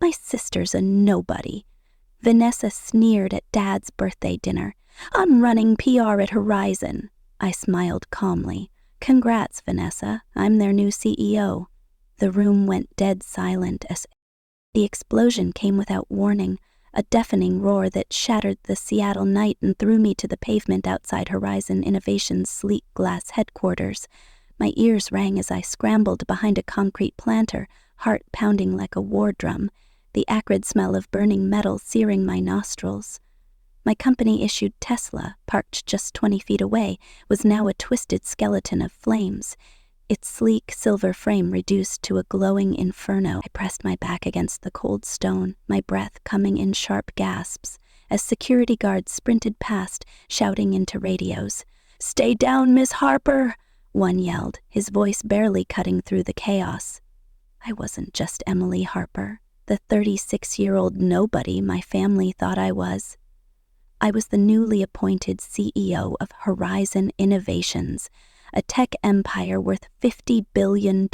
My sister's a nobody. Vanessa sneered at Dad's birthday dinner. I'm running PR at Horizon. I smiled calmly. Congrats, Vanessa. I'm their new CEO. The room went dead silent as the explosion came without warning, a deafening roar that shattered the Seattle night and threw me to the pavement outside Horizon Innovations' sleek glass headquarters. My ears rang as I scrambled behind a concrete planter, heart pounding like a war drum, the acrid smell of burning metal searing my nostrils. My company-issued Tesla, parked just 20 feet away, was now a twisted skeleton of flames, its sleek silver frame reduced to a glowing inferno. I pressed my back against the cold stone, my breath coming in sharp gasps, as security guards sprinted past, shouting into radios. "Stay down, Miss Harper!" one yelled, his voice barely cutting through the chaos. I wasn't just Emily Harper, the 36-year-old nobody my family thought I was. I was the newly appointed CEO of Horizon Innovations, a tech empire worth $50 billion,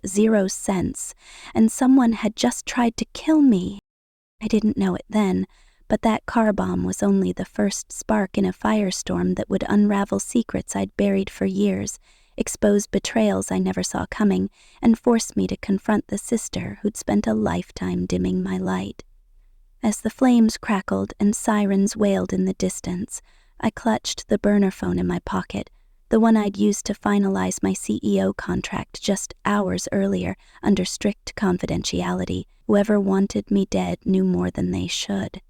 0 cents, and someone had just tried to kill me. I didn't know it then, but that car bomb was only the first spark in a firestorm that would unravel secrets I'd buried for years, expose betrayals I never saw coming, and force me to confront the sister who'd spent a lifetime dimming my light. As the flames crackled and sirens wailed in the distance, I clutched the burner phone in my pocket, the one I'd used to finalize my CEO contract just hours earlier under strict confidentiality. Whoever wanted me dead knew more than they should.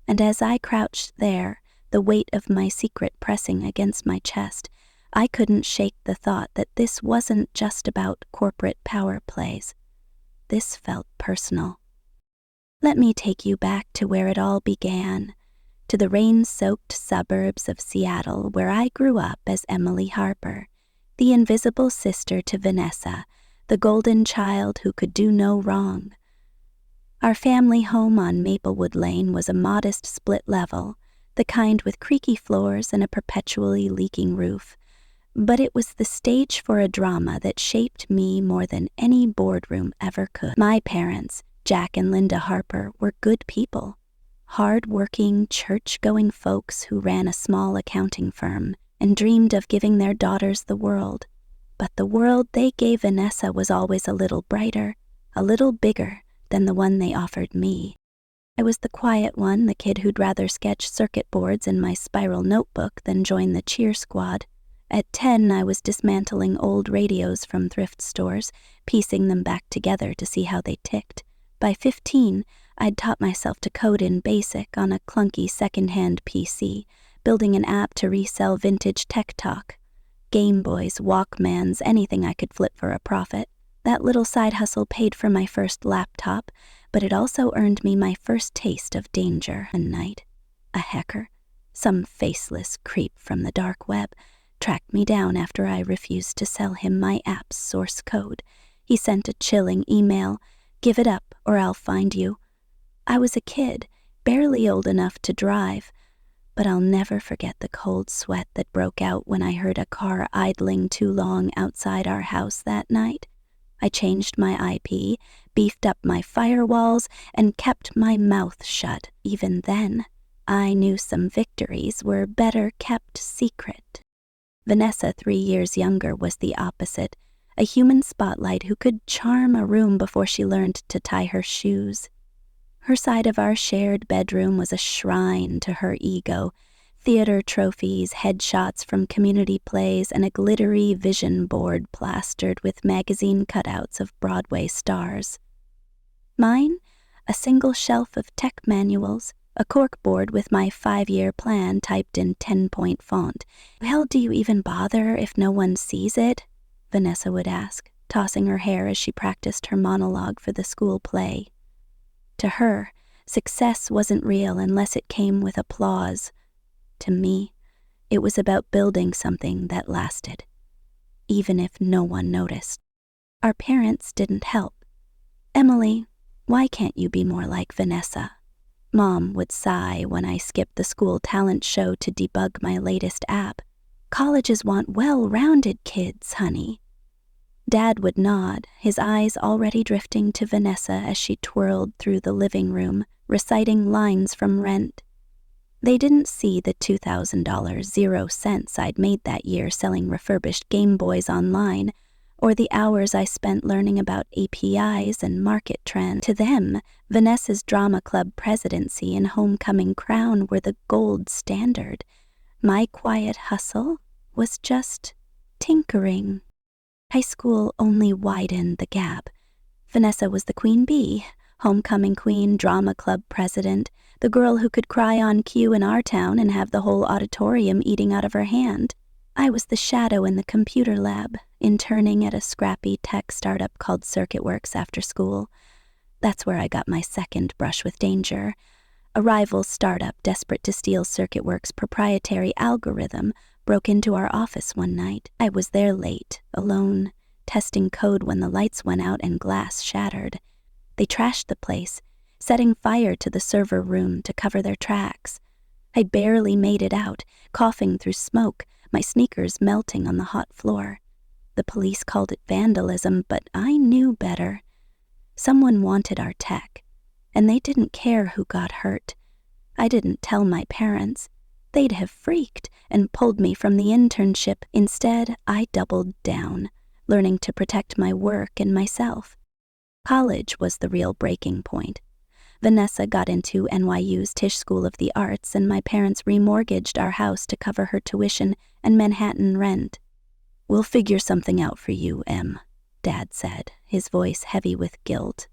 And as I crouched there, the weight of my secret pressing against my chest, I couldn't shake the thought that this wasn't just about corporate power plays. This felt personal. Let me take you back to where it all began, to the rain-soaked suburbs of Seattle where I grew up as Emily Harper, the invisible sister to Vanessa, the golden child who could do no wrong. Our family home on Maplewood Lane was a modest split level, the kind with creaky floors and a perpetually leaking roof, but it was the stage for a drama that shaped me more than any boardroom ever could. My parents, Jack and Linda Harper, were good people. Hard-working, church-going folks who ran a small accounting firm and dreamed of giving their daughters the world. But the world they gave Vanessa was always a little brighter, a little bigger than the one they offered me. I was the quiet one, the kid who'd rather sketch circuit boards in my spiral notebook than join the cheer squad. At 10, I was dismantling old radios from thrift stores, piecing them back together to see how they ticked. By 15, I'd taught myself to code in BASIC on a clunky second-hand PC, building an app to resell vintage tech talk. Game Boys, Walkmans, anything I could flip for a profit. That little side hustle paid for my first laptop, but it also earned me my first taste of danger and night. A hacker, some faceless creep from the dark web, tracked me down after I refused to sell him my app's source code. He sent a chilling email, "Give it up or I'll find you." I was a kid, barely old enough to drive, but I'll never forget the cold sweat that broke out when I heard a car idling too long outside our house that night. I changed my IP, beefed up my firewalls, and kept my mouth shut. Even then, I knew some victories were better kept secret. Vanessa, 3 years younger, was the opposite, a human spotlight who could charm a room before she learned to tie her shoes. Her side of our shared bedroom was a shrine to her ego, theater trophies, headshots from community plays, and a glittery vision board plastered with magazine cutouts of Broadway stars. Mine, a single shelf of tech manuals, a corkboard with my 5-year plan typed in 10-point font. "Well, do you even bother if no one sees it?" Vanessa would ask, tossing her hair as she practiced her monologue for the school play. To her, success wasn't real unless it came with applause. To me, it was about building something that lasted, even if no one noticed. Our parents didn't help. "Emily, why can't you be more like Vanessa?" Mom would sigh when I skipped the school talent show to debug my latest app. "Colleges want well-rounded kids, honey." Dad would nod, his eyes already drifting to Vanessa as she twirled through the living room, reciting lines from Rent. They didn't see the $2,000 0 cents I'd made that year selling refurbished Game Boys online, or the hours I spent learning about APIs and market trends. To them, Vanessa's drama club presidency and homecoming crown were the gold standard. My quiet hustle was just tinkering. High school only widened the gap. Vanessa was the queen bee, homecoming queen, drama club president, the girl who could cry on cue in our town and have the whole auditorium eating out of her hand. I was the shadow in the computer lab, interning at a scrappy tech startup called CircuitWorks after school. That's where I got my second brush with danger. A rival startup desperate to steal CircuitWorks' proprietary algorithm broke into our office one night. I was there late, alone, testing code when the lights went out and glass shattered. They trashed the place, setting fire to the server room to cover their tracks. I barely made it out, coughing through smoke, my sneakers melting on the hot floor. The police called it vandalism, but I knew better. Someone wanted our tech, and they didn't care who got hurt. I didn't tell my parents. They'd have freaked and pulled me from the internship. Instead, I doubled down, learning to protect my work and myself. College was the real breaking point. Vanessa got into NYU's Tisch School of the Arts, and my parents remortgaged our house to cover her tuition and Manhattan rent. "We'll figure something out for you, Em," Dad said, his voice heavy with guilt.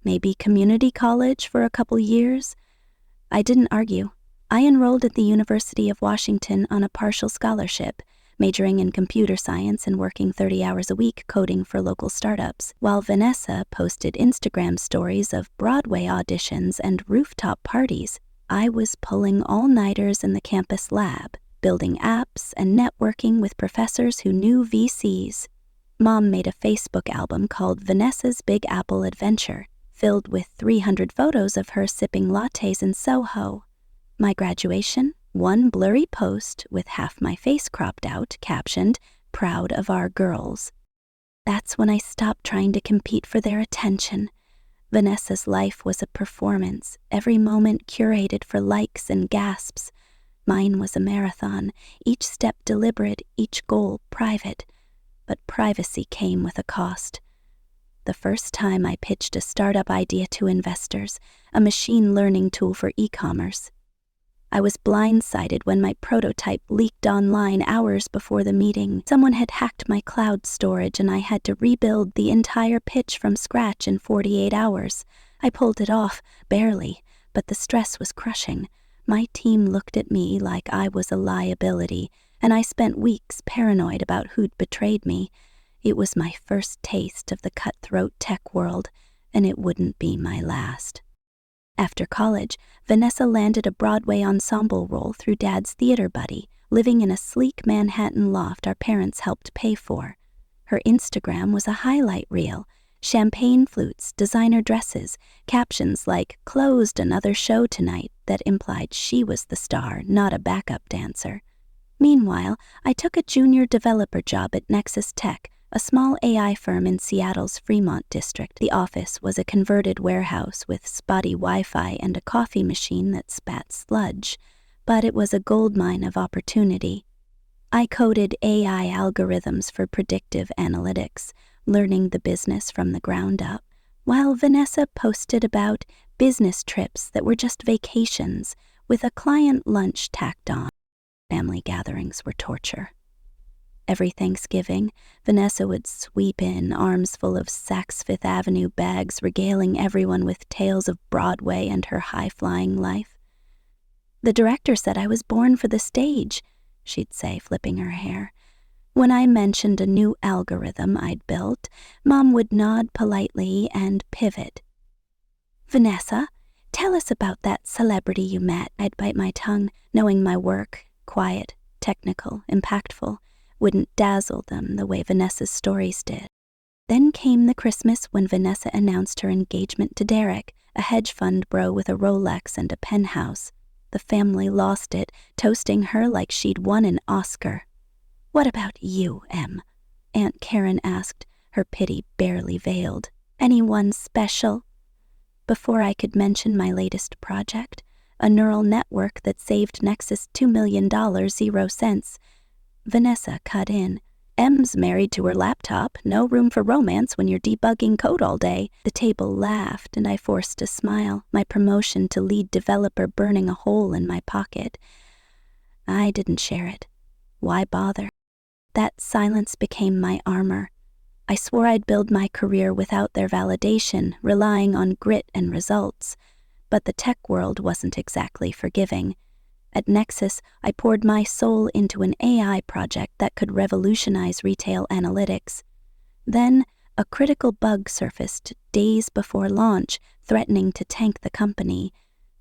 "Maybe community college for a couple years?" I didn't argue. I enrolled at the University of Washington on a partial scholarship, majoring in computer science and working 30 hours a week coding for local startups, while Vanessa posted Instagram stories of Broadway auditions and rooftop parties. I was pulling all-nighters in the campus lab, building apps and networking with professors who knew VCs. Mom made a Facebook album called Vanessa's Big Apple Adventure, filled with 300 photos of her sipping lattes in Soho. My graduation? One blurry post with half my face cropped out, captioned, "Proud of our girls." That's when I stopped trying to compete for their attention. Vanessa's life was a performance, every moment curated for likes and gasps. Mine was a marathon, each step deliberate, each goal private. But privacy came with a cost. The first time I pitched a startup idea to investors, a machine learning tool for e-commerce. I was blindsided when my prototype leaked online hours before the meeting. Someone had hacked my cloud storage and I had to rebuild the entire pitch from scratch in 48 hours. I pulled it off, barely, but the stress was crushing. My team looked at me like I was a liability, and I spent weeks paranoid about who'd betrayed me. It was my first taste of the cutthroat tech world, and it wouldn't be my last. After college, Vanessa landed a Broadway ensemble role through Dad's theater buddy, living in a sleek Manhattan loft our parents helped pay for. Her Instagram was a highlight reel, champagne flutes, designer dresses, captions like "closed another show tonight" that implied she was the star, not a backup dancer. Meanwhile, I took a junior developer job at Nexus Tech, a small AI firm in Seattle's Fremont district. The office was a converted warehouse with spotty Wi-Fi and a coffee machine that spat sludge, but it was a goldmine of opportunity. I coded AI algorithms for predictive analytics, learning the business from the ground up, while Vanessa posted about business trips that were just vacations with a client lunch tacked on. Family gatherings were torture. Every Thanksgiving, Vanessa would sweep in, arms full of Saks Fifth Avenue bags, regaling everyone with tales of Broadway and her high-flying life. "The director said I was born for the stage," she'd say, flipping her hair. When I mentioned a new algorithm I'd built, Mom would nod politely and pivot. "Vanessa, tell us about that celebrity you met." I'd bite my tongue, knowing my work, quiet, technical, impactful, wouldn't dazzle them the way Vanessa's stories did. Then came the Christmas when Vanessa announced her engagement to Derek, a hedge fund bro with a Rolex and a penthouse. The family lost it, toasting her like she'd won an Oscar. "What about you, Em?" Aunt Karen asked, her pity barely veiled. Anyone special? Before I could mention my latest project, a neural network that saved Nexus $2 million, 0 cents, Vanessa cut in. M's married to her laptop, no room for romance when you're debugging code all day. The table laughed, and I forced a smile, my promotion to lead developer burning a hole in my pocket. I didn't share it. Why bother? That silence became my armor. I swore I'd build my career without their validation, relying on grit and results. But the tech world wasn't exactly forgiving. At Nexus, I poured my soul into an AI project that could revolutionize retail analytics. Then, a critical bug surfaced days before launch, threatening to tank the company.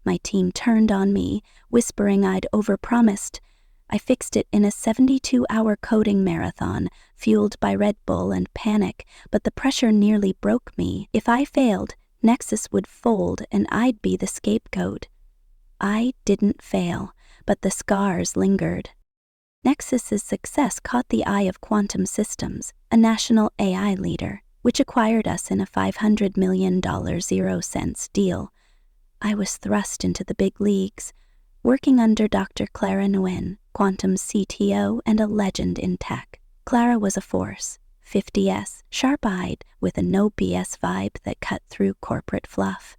My team turned on me, whispering I'd overpromised. I fixed it in a 72-hour coding marathon, fueled by Red Bull and panic, but the pressure nearly broke me. If I failed, Nexus would fold and I'd be the scapegoat. I didn't fail, but the scars lingered. Nexus's success caught the eye of Quantum Systems, a national AI leader, which acquired us in a $500 million 0 cents deal. I was thrust into the big leagues, working under Dr. Clara Nguyen, Quantum's CTO and a legend in tech. Clara was a force, 50s, sharp-eyed, with a no-BS vibe that cut through corporate fluff.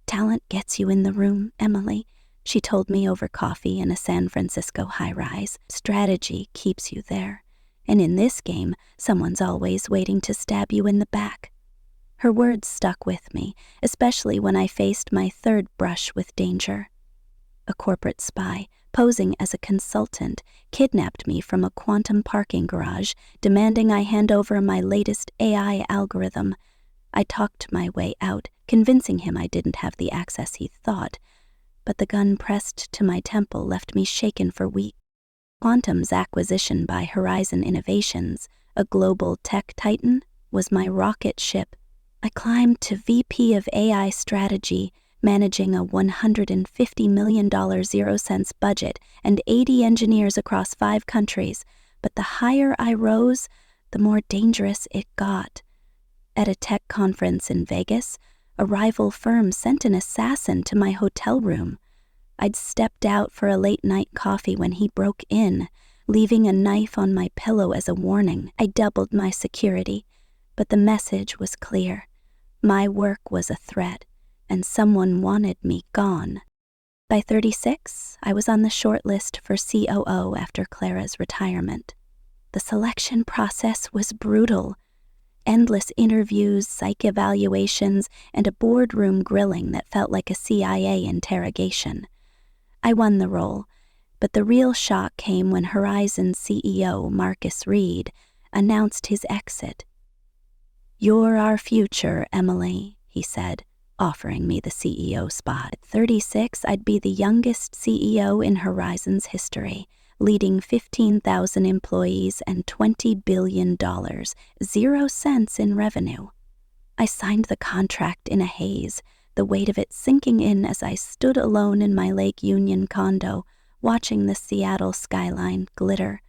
Talent gets you in the room, Emily, she told me over coffee in a San Francisco high-rise. Strategy keeps you there. And in this game, someone's always waiting to stab you in the back. Her words stuck with me, especially when I faced my third brush with danger. A corporate spy, posing as a consultant, kidnapped me from a Quantum parking garage, demanding I hand over my latest AI algorithm. I talked my way out, convincing him I didn't have the access he thought, but the gun pressed to my temple left me shaken for weeks. Quantum's acquisition by Horizon Innovations, a global tech titan, was my rocket ship. I climbed to VP of AI strategy, managing a $150 million 0 cents budget and 80 engineers across 5 countries, but the higher I rose, the more dangerous it got. At a tech conference in Vegas, a rival firm sent an assassin to my hotel room. I'd stepped out for a late-night coffee when he broke in, leaving a knife on my pillow as a warning. I doubled my security, but the message was clear. My work was a threat, and someone wanted me gone. By 36, I was on the short list for COO after Clara's retirement. The selection process was brutal. Endless interviews, psych evaluations, and a boardroom grilling that felt like a CIA interrogation. I won the role, but the real shock came when Horizon CEO Marcus Reed announced his exit. "You're our future, Emily," he said, offering me the CEO spot. At 36, I'd be the youngest CEO in Horizon's history, leading 15,000 employees and $20 billion, 0 cents in revenue. I signed the contract in a haze, the weight of it sinking in as I stood alone in my Lake Union condo, watching the Seattle skyline glitter.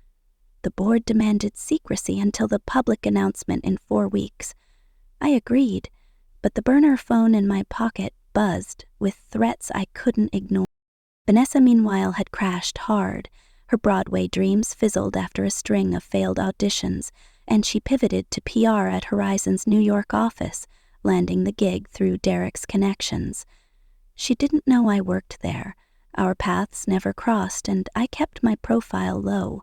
The board demanded secrecy until the public announcement in 4 weeks. I agreed, but the burner phone in my pocket buzzed with threats I couldn't ignore. Vanessa, meanwhile, had crashed hard. Her Broadway dreams fizzled after a string of failed auditions, and she pivoted to PR at Horizon's New York office, landing the gig through Derek's connections. She didn't know I worked there. Our paths never crossed, and I kept my profile low.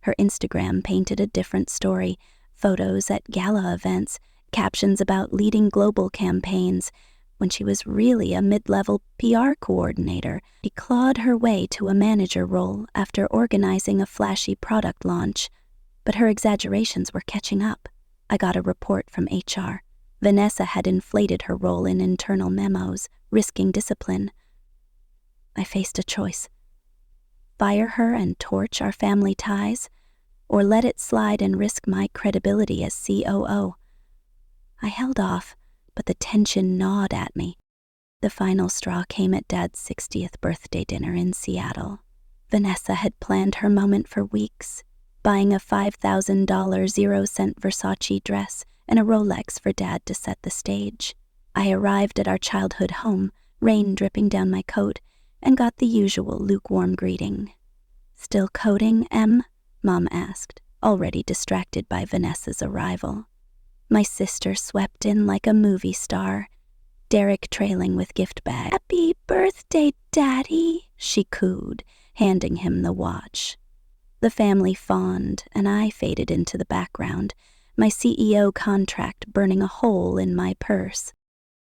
Her Instagram painted a different story: photos at gala events, captions about leading global campaigns. When she was really a mid-level PR coordinator, she clawed her way to a manager role after organizing a flashy product launch. But her exaggerations were catching up. I got a report from HR. Vanessa had inflated her role in internal memos, risking discipline. I faced a choice: fire her and torch our family ties, or let it slide and risk my credibility as COO. I held off, but the tension gnawed at me. The final straw came at Dad's 60th birthday dinner in Seattle. Vanessa had planned her moment for weeks, buying a $5,000 0 cent Versace dress and a Rolex for Dad to set the stage. I arrived at our childhood home, rain dripping down my coat, and got the usual lukewarm greeting. "Still coding, Em?" Mom asked, already distracted by Vanessa's arrival. My sister swept in like a movie star, Derek trailing with gift bag. "Happy birthday, Daddy," she cooed, handing him the watch. The family fawned, and I faded into the background, my CEO contract burning a hole in my purse.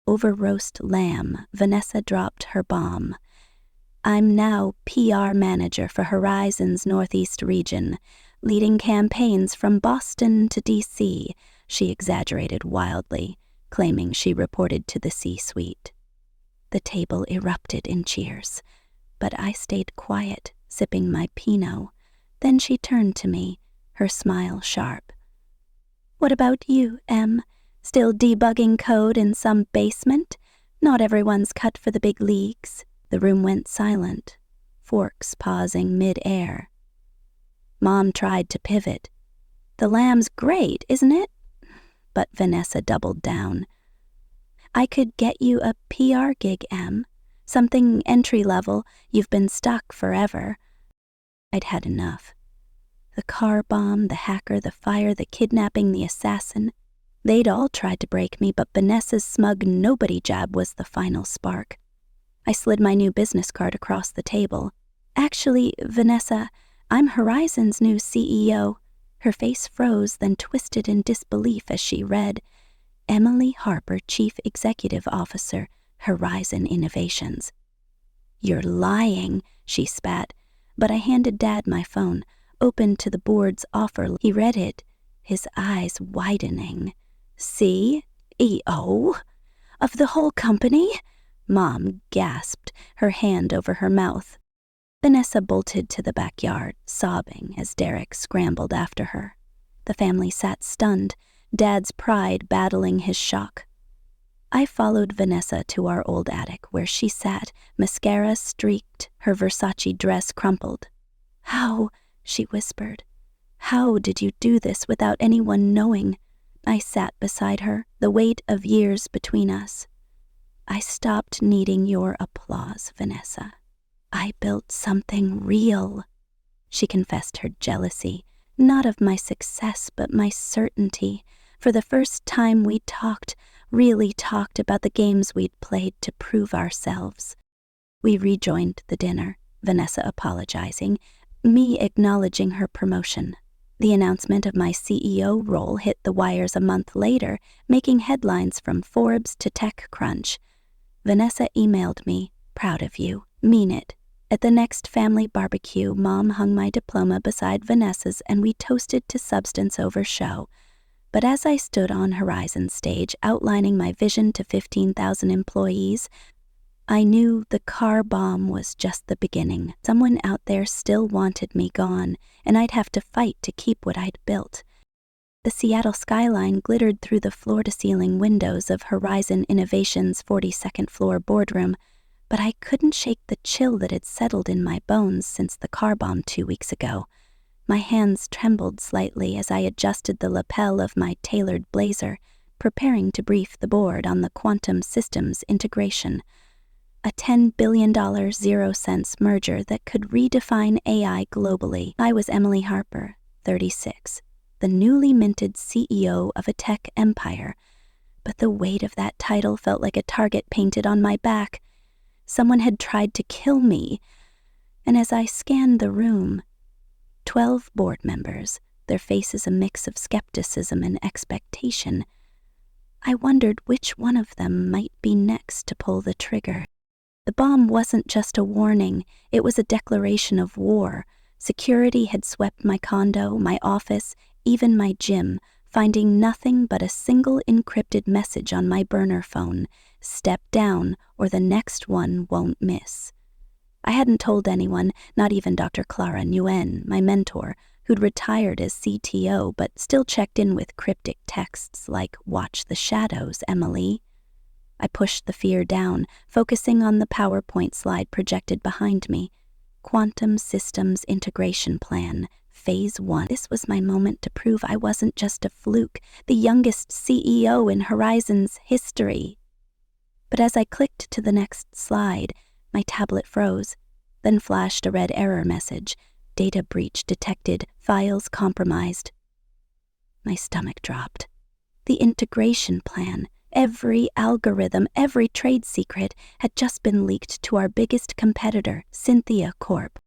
Over roast lamb, Vanessa dropped her bomb. "I'm now PR manager for Horizon's Northeast region, leading campaigns from Boston to D.C., she exaggerated wildly, claiming she reported to the C-suite. The table erupted in cheers, but I stayed quiet, sipping my Pinot. Then she turned to me, her smile sharp. "What about you, Em? Still debugging code in some basement? Not everyone's cut for the big leagues." The room went silent, forks pausing mid-air. Mom tried to pivot. "The lamb's great, isn't it?" But Vanessa doubled down. "I could get you a PR gig, Em. Something entry-level. You've been stuck forever." I'd had enough. The car bomb, the hacker, the fire, the kidnapping, the assassin. They'd all tried to break me, but Vanessa's smug nobody jab was the final spark. I slid my new business card across the table. "Actually, Vanessa, I'm Horizon's new CEO." Her face froze, then twisted in disbelief as she read, "Emily Harper, Chief Executive Officer, Horizon Innovations." "You're lying," she spat, but I handed Dad my phone, opened to the board's offer. He read it, his eyes widening. "CEO? Of the whole company?" Mom gasped, her hand over her mouth. Vanessa bolted to the backyard, sobbing as Derek scrambled after her. The family sat stunned, Dad's pride battling his shock. I followed Vanessa to our old attic, where she sat, mascara streaked, her Versace dress crumpled. "How?" she whispered. "How did you do this without anyone knowing?" I sat beside her, the weight of years between us. "I stopped needing your applause, Vanessa. I built something real." She confessed her jealousy, not of my success, but my certainty. For the first time we really talked about the games we'd played to prove ourselves. We rejoined the dinner, Vanessa apologizing, me acknowledging her promotion. The announcement of my CEO role hit the wires a month later, making headlines from Forbes to TechCrunch. Vanessa emailed me, "Proud of you. Mean it." At the next family barbecue, Mom hung my diploma beside Vanessa's and we toasted to substance over show. But as I stood on Horizon's stage outlining my vision to 15,000 employees, I knew the car bomb was just the beginning. Someone out there still wanted me gone, and I'd have to fight to keep what I'd built. The Seattle skyline glittered through the floor-to-ceiling windows of Horizon Innovations' 42nd floor boardroom, but I couldn't shake the chill that had settled in my bones since the car bomb 2 weeks ago. My hands trembled slightly as I adjusted the lapel of my tailored blazer, preparing to brief the board on the quantum systems integration. A $10 billion zero-sense merger that could redefine AI globally. I was Emily Harper, 36, the newly minted CEO of a tech empire, but the weight of that title felt like a target painted on my back. Someone had tried to kill me, and as I scanned the room, 12 board members, their faces a mix of skepticism and expectation, I wondered which one of them might be next to pull the trigger. The bomb wasn't just a warning, it was a declaration of war. Security had swept my condo, my office, even my gym, finding nothing but a single encrypted message on my burner phone: "Step down, or the next one won't miss." I hadn't told anyone, not even Dr. Clara Nguyen, my mentor, who'd retired as CTO but still checked in with cryptic texts like, "Watch the shadows, Emily." I pushed the fear down, focusing on the PowerPoint slide projected behind me. Quantum Systems Integration Plan, Phase 1. This was my moment to prove I wasn't just a fluke, the youngest CEO in Horizon's history. But as I clicked to the next slide, my tablet froze, then flashed a red error message. Data breach detected, files compromised. My stomach dropped. The integration plan, every algorithm, every trade secret had just been leaked to our biggest competitor, Cynthia Corp.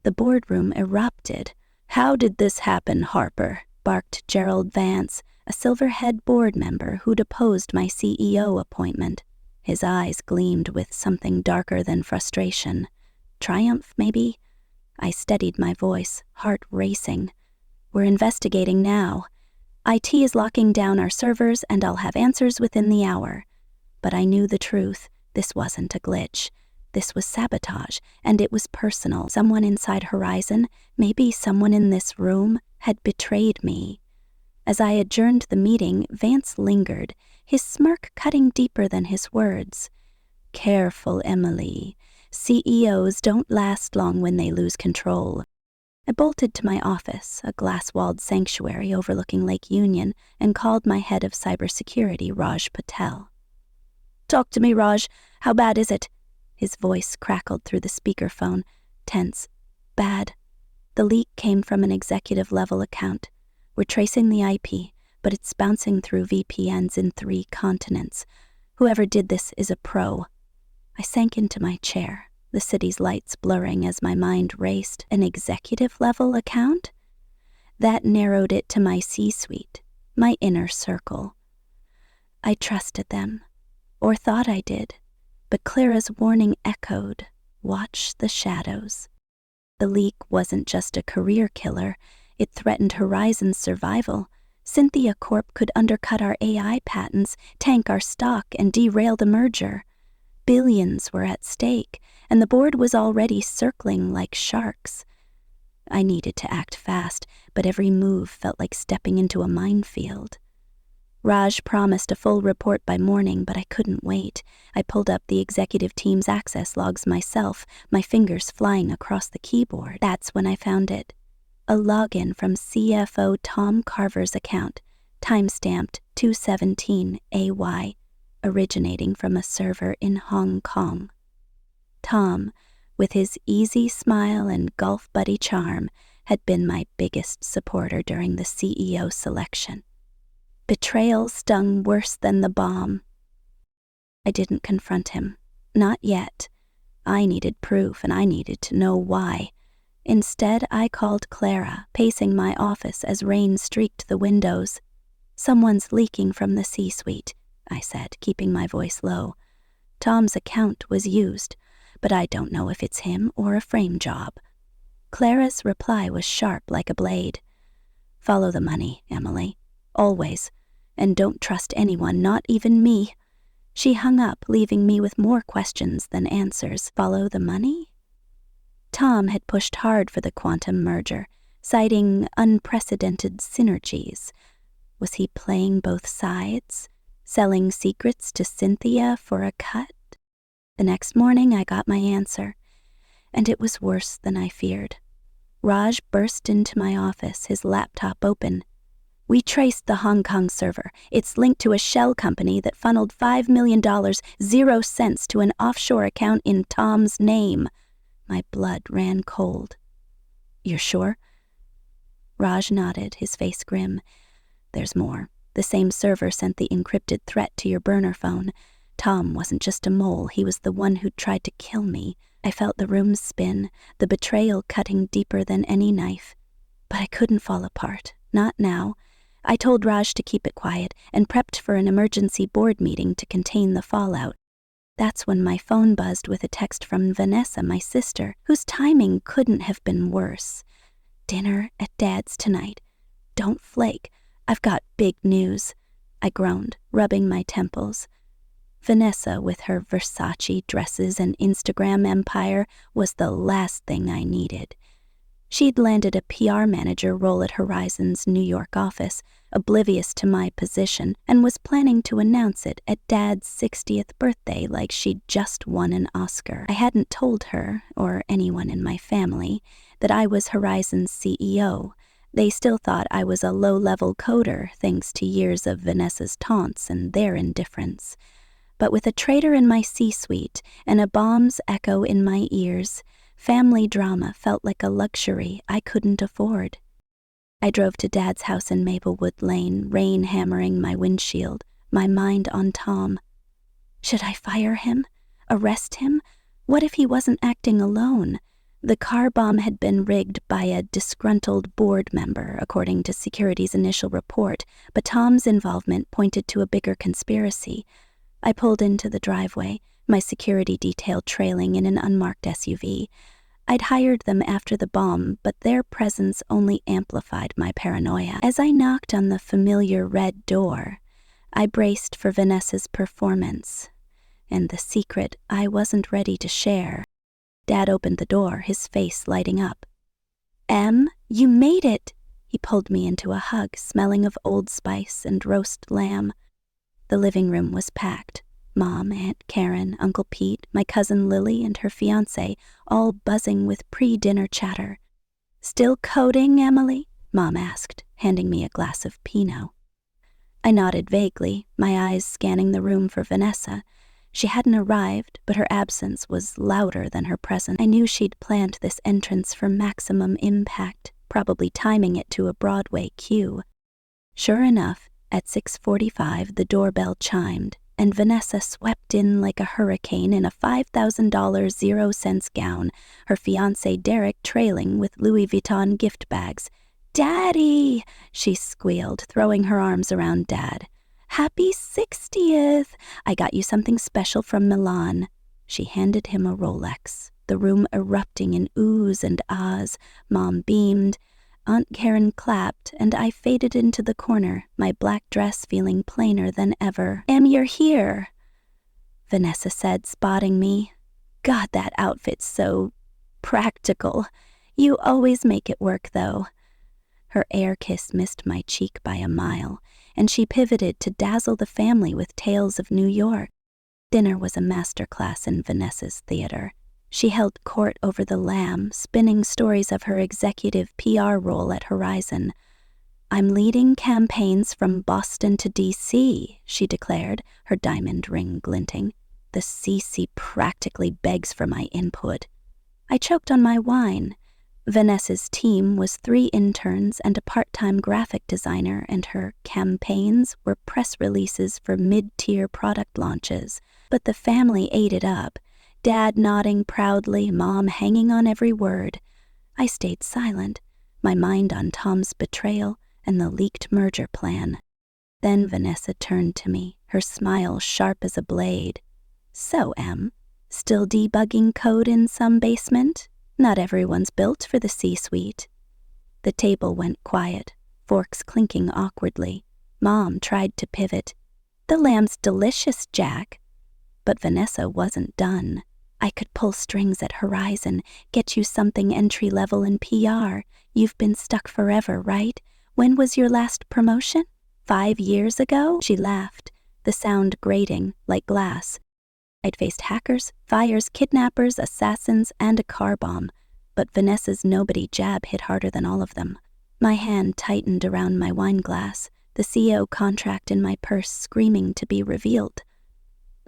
The boardroom erupted. "How did this happen, Harper?" barked Gerald Vance, a Silverhead board member who'd opposed my CEO appointment. His eyes gleamed with something darker than frustration. Triumph, maybe? I steadied my voice, heart racing. "We're investigating now. IT is locking down our servers, and I'll have answers within the hour." But I knew the truth. This wasn't a glitch. This was sabotage, and it was personal. Someone inside Horizon, maybe someone in this room, had betrayed me. As I adjourned the meeting, Vance lingered, his smirk cutting deeper than his words. "Careful, Emily. CEOs don't last long when they lose control." I bolted to my office, a glass-walled sanctuary overlooking Lake Union, and called my head of cybersecurity, Raj Patel. "Talk to me, Raj. How bad is it?" His voice crackled through the speakerphone, tense. "Bad. The leak came from an executive-level account. We're tracing the IP, but it's bouncing through VPNs in 3 continents. Whoever did this is a pro." I sank into my chair, the city's lights blurring as my mind raced. An executive-level account? That narrowed it to my C-suite, my inner circle. I trusted them, or thought I did, but Clara's warning echoed, "Watch the shadows." The leak wasn't just a career killer, it threatened Horizon's survival. Cynthia Corp could undercut our AI patents, tank our stock, and derail the merger. Billions were at stake, and the board was already circling like sharks. I needed to act fast, but every move felt like stepping into a minefield. Raj promised a full report by morning, but I couldn't wait. I pulled up the executive team's access logs myself, my fingers flying across the keyboard. That's when I found it. A login from CFO Tom Carver's account, timestamped 217 AY, originating from a server in Hong Kong. Tom, with his easy smile and golf buddy charm, had been my biggest supporter during the CEO selection. Betrayal stung worse than the bomb. I didn't confront him. Not yet. I needed proof, and I needed to know why. Instead, I called Clara, pacing my office as rain streaked the windows. "Someone's leaking from the C-suite," I said, keeping my voice low. "Tom's account was used, but I don't know if it's him or a frame job." Clara's reply was sharp like a blade. "Follow the money, Emily. Always. And don't trust anyone, not even me." She hung up, leaving me with more questions than answers. Follow the money? Tom had pushed hard for the quantum merger, citing unprecedented synergies. Was he playing both sides, selling secrets to Cynthia for a cut? The next morning I got my answer, and it was worse than I feared. Raj burst into my office, his laptop open. "We traced the Hong Kong server. It's linked to a shell company that funneled $5 million, 0 cents, to an offshore account in Tom's name." My blood ran cold. "You're sure?" Raj nodded, his face grim. "There's more. The same server sent the encrypted threat to your burner phone. Tom wasn't just a mole, he was the one who'd tried to kill me." I felt the room spin, the betrayal cutting deeper than any knife. But I couldn't fall apart. Not now. I told Raj to keep it quiet and prepped for an emergency board meeting to contain the fallout. That's when my phone buzzed with a text from Vanessa, my sister, whose timing couldn't have been worse. "Dinner at Dad's tonight. Don't flake. I've got big news." I groaned, rubbing my temples. Vanessa, with her Versace dresses and Instagram empire, was the last thing I needed. She'd landed a PR manager role at Horizon's New York office, oblivious to my position, and was planning to announce it at Dad's 60th birthday like she'd just won an Oscar. I hadn't told her, or anyone in my family, that I was Horizon's CEO, They still thought I was a low-level coder thanks to years of Vanessa's taunts and their indifference. But with a traitor in my C-suite and a bomb's echo in my ears, family drama felt like a luxury I couldn't afford. I drove to Dad's house in Maplewood Lane, rain hammering my windshield, my mind on Tom. Should I fire him? Arrest him? What if he wasn't acting alone? The car bomb had been rigged by a disgruntled board member, according to security's initial report, but Tom's involvement pointed to a bigger conspiracy. I pulled into the driveway, my security detail trailing in an unmarked SUV. I'd hired them after the bomb, but their presence only amplified my paranoia. As I knocked on the familiar red door, I braced for Vanessa's performance, and the secret I wasn't ready to share. Dad opened the door, his face lighting up. "Em, you made it!" He pulled me into a hug, smelling of Old Spice and roast lamb. The living room was packed. Mom, Aunt Karen, Uncle Pete, my cousin Lily, and her fiancé, all buzzing with pre-dinner chatter. "Still coding, Emily?" Mom asked, handing me a glass of Pinot. I nodded vaguely, my eyes scanning the room for Vanessa. She hadn't arrived, but her absence was louder than her presence. I knew she'd planned this entrance for maximum impact, probably timing it to a Broadway cue. Sure enough, at 6:45 the doorbell chimed, and Vanessa swept in like a hurricane in a $5,000 0-cents gown, her fiancé Derek trailing with Louis Vuitton gift bags. "Daddy!" she squealed, throwing her arms around Dad. "Happy 60th! I got you something special from Milan." She handed him a Rolex, the room erupting in oohs and ahs. Mom beamed, Aunt Karen clapped, and I faded into the corner, my black dress feeling plainer than ever. "Em, you're here," Vanessa said, spotting me. "God, that outfit's so practical. You always make it work, though." Her air kiss missed my cheek by a mile, and she pivoted to dazzle the family with tales of New York. Dinner was a masterclass in Vanessa's theater. She held court over the lamb, spinning stories of her executive PR role at Horizon. "I'm leading campaigns from Boston to D.C., she declared, her diamond ring glinting. "The CC practically begs for my input." I choked on my wine. Vanessa's team was 3 interns and a part-time graphic designer, and her campaigns were press releases for mid-tier product launches. But the family ate it up, Dad nodding proudly, Mom hanging on every word. I stayed silent, my mind on Tom's betrayal and the leaked merger plan. Then Vanessa turned to me, her smile sharp as a blade. "So, Em, still debugging code in some basement? Not everyone's built for the C-suite." The table went quiet, forks clinking awkwardly. Mom tried to pivot. "The lamb's delicious, Jack." But Vanessa wasn't done. "I could pull strings at Horizon, get you something entry-level in PR. You've been stuck forever, right? When was your last promotion? 5 years ago?" She laughed, the sound grating like glass. I'd faced hackers, fires, kidnappers, assassins, and a car bomb, but Vanessa's nobody jab hit harder than all of them. My hand tightened around my wine glass, the CEO contract in my purse screaming to be revealed.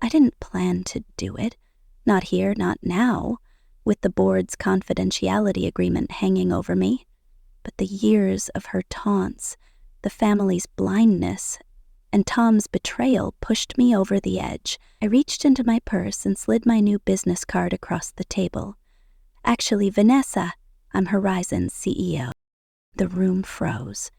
I didn't plan to do it. Not here, not now, with the board's confidentiality agreement hanging over me. But the years of her taunts, the family's blindness, and Tom's betrayal pushed me over the edge. I reached into my purse and slid my new business card across the table. "Actually, Vanessa, I'm Horizon's CEO." The room froze.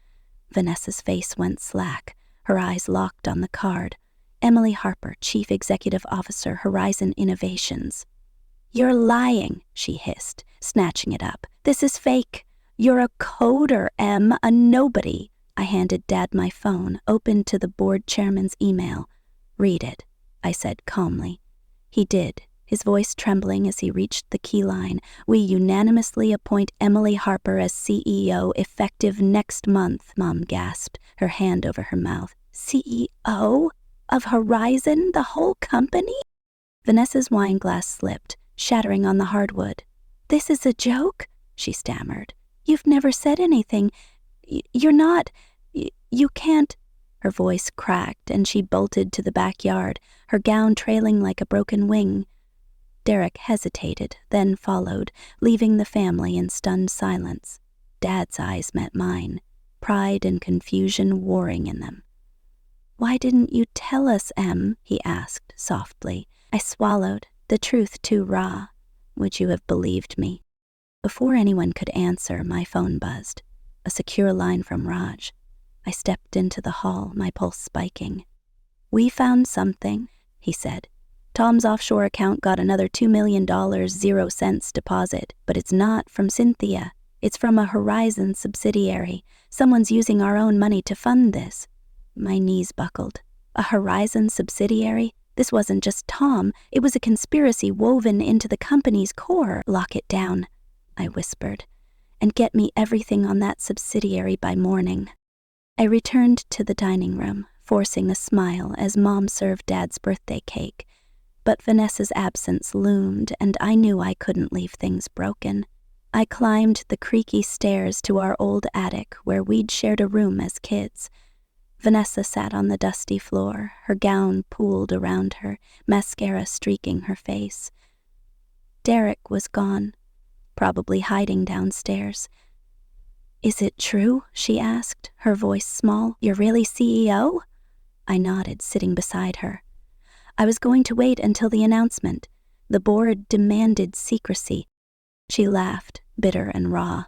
Vanessa's face went slack, her eyes locked on the card. "Emily Harper, Chief Executive Officer, Horizon Innovations." "You're lying," she hissed, snatching it up. "This is fake. You're a coder, Em, a nobody." I handed Dad my phone, open to the board chairman's email. "Read it," I said calmly. He did, his voice trembling as he reached the key line. "We unanimously appoint Emily Harper as CEO effective next month," Mom gasped, her hand over her mouth. "CEO? Of Horizon, the whole company?" Vanessa's wine glass slipped, shattering on the hardwood. "This is a joke?" she stammered. "You've never said anything. You're not. You can't." Her voice cracked, and she bolted to the backyard, her gown trailing like a broken wing. Derek hesitated, then followed, leaving the family in stunned silence. Dad's eyes met mine, pride and confusion warring in them. "Why didn't you tell us, Em?" he asked softly. I swallowed, the truth too raw. Would you have believed me? Before anyone could answer, my phone buzzed. A secure line from Raj. I stepped into the hall, my pulse spiking. "We found something," he said. "Tom's offshore account got another $2 million 0 cents deposit, but it's not from Cynthia. It's from a Horizon subsidiary. Someone's using our own money to fund this." My knees buckled. A Horizon subsidiary? This wasn't just Tom. It was a conspiracy woven into the company's core. "Lock it down," I whispered, "and get me everything on that subsidiary by morning." I returned to the dining room, forcing a smile as Mom served Dad's birthday cake. But Vanessa's absence loomed, and I knew I couldn't leave things broken. I climbed the creaky stairs to our old attic where we'd shared a room as kids. Vanessa sat on the dusty floor, her gown pooled around her, mascara streaking her face. Derek was gone, probably hiding downstairs. "Is it true?" she asked, her voice small. "You're really CEO?" I nodded, sitting beside her. "I was going to wait until the announcement. The board demanded secrecy." She laughed, bitter and raw.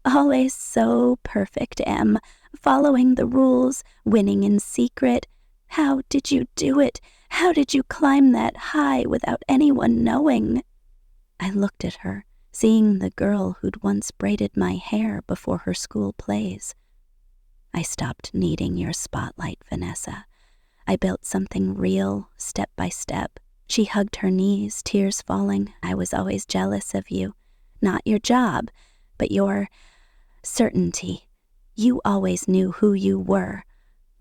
"Always so perfect, Em. Following the rules, winning in secret. How did you do it? How did you climb that high without anyone knowing?" I looked at her, seeing the girl who'd once braided my hair before her school plays. "I stopped needing your spotlight, Vanessa. I built something real, step by step." She hugged her knees, tears falling. "I was always jealous of you. Not your job, but your certainty. You always knew who you were.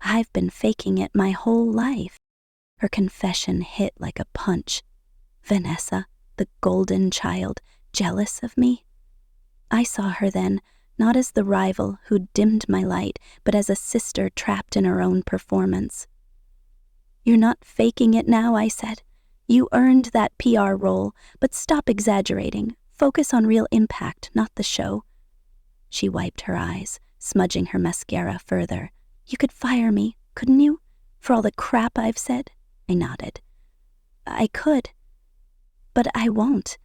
I've been faking it my whole life." Her confession hit like a punch. Vanessa, the golden child, jealous of me? I saw her then, not as the rival who dimmed my light, but as a sister trapped in her own performance. "You're not faking it now," I said. "You earned that PR role, but stop exaggerating. Focus on real impact, not the show." She wiped her eyes, smudging her mascara further. "You could fire me, couldn't you? For all the crap I've said?" I nodded. "I could, but I won't.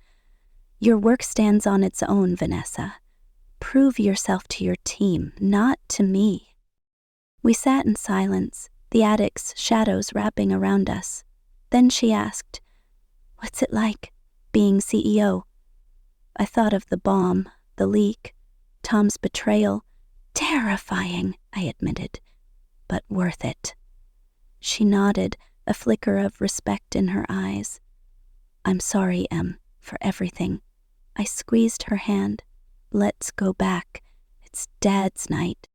Your work stands on its own, Vanessa. Prove yourself to your team, not to me." We sat in silence, the attic's shadows wrapping around us. Then she asked, "What's it like, being CEO?" I thought of the bomb, the leak, Tom's betrayal. "Terrifying," I admitted, "but worth it." She nodded, a flicker of respect in her eyes. "I'm sorry, Em, for everything." I squeezed her hand. "Let's go back. It's Dad's night."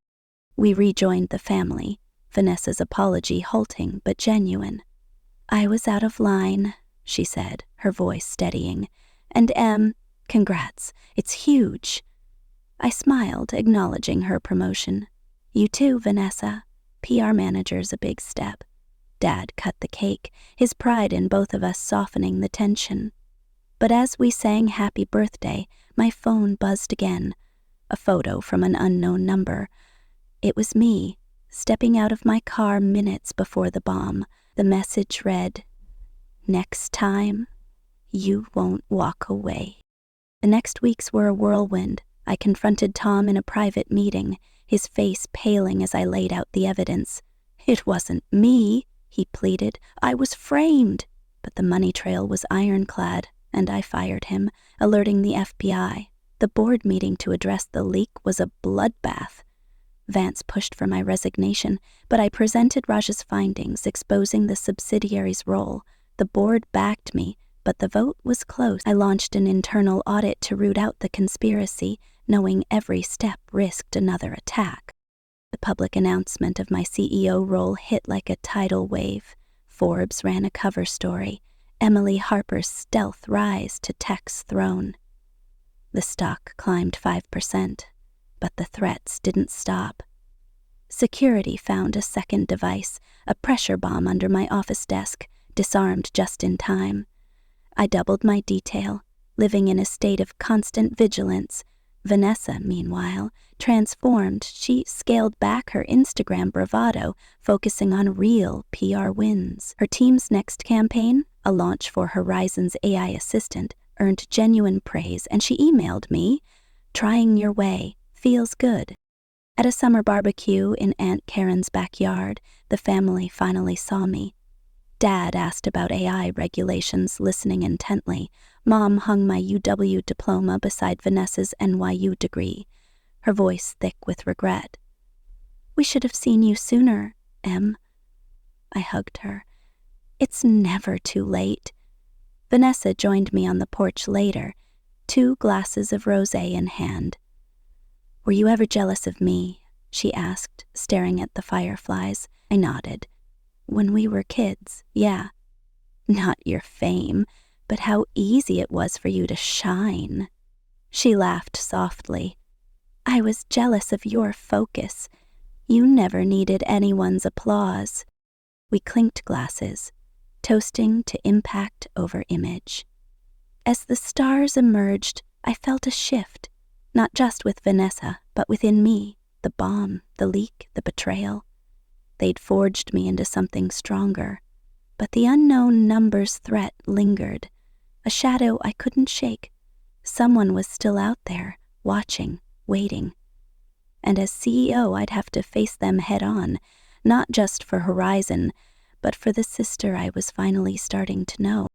We rejoined the family, Vanessa's apology halting but genuine. "I was out of line," she said, her voice steadying. "And Em, congrats. It's huge." I smiled, acknowledging her promotion. "You too, Vanessa. PR manager's a big step." Dad cut the cake, his pride in both of us softening the tension. But as we sang happy birthday, my phone buzzed again. A photo from an unknown number. It was me, stepping out of my car minutes before the bomb. The message read, "Next time, you won't walk away." The next weeks were a whirlwind. I confronted Tom in a private meeting, his face paling as I laid out the evidence. "It wasn't me," he pleaded. "I was framed." But the money trail was ironclad, and I fired him, alerting the FBI. The board meeting to address the leak was a bloodbath. Vance pushed for my resignation, but I presented Raj's findings, exposing the subsidiary's role. The board backed me, but the vote was close. I launched an internal audit to root out the conspiracy, knowing every step risked another attack. The public announcement of my CEO role hit like a tidal wave. Forbes ran a cover story, Emily Harper's stealth rise to tech's throne. The stock climbed 5%, but the threats didn't stop. Security found a second device, a pressure bomb under my office desk, disarmed just in time. I doubled my detail, living in a state of constant vigilance. Vanessa, meanwhile, transformed. She scaled back her Instagram bravado, focusing on real PR wins. Her team's next campaign, a launch for Horizon's AI assistant, earned genuine praise, and she emailed me, "Trying your way. Feels good." At a summer barbecue in Aunt Karen's backyard, the family finally saw me. Dad asked about AI regulations, listening intently. Mom hung my UW diploma beside Vanessa's NYU degree, her voice thick with regret. "We should have seen you sooner, Em." I hugged her. "It's never too late." Vanessa joined me on the porch later, 2 glasses of rosé in hand. "Were you ever jealous of me?" she asked, staring at the fireflies. I nodded. "When we were kids, yeah. Not your fame, but how easy it was for you to shine." She laughed softly. "I was jealous of your focus. You never needed anyone's applause." We clinked glasses, toasting to impact over image. As the stars emerged, I felt a shift, not just with Vanessa, but within me, the bomb, the leak, the betrayal. They'd forged me into something stronger, but the unknown numbers threat lingered, a shadow I couldn't shake. Someone was still out there, watching, waiting. And as CEO, I'd have to face them head on, not just for Horizon, but for the sister I was finally starting to know.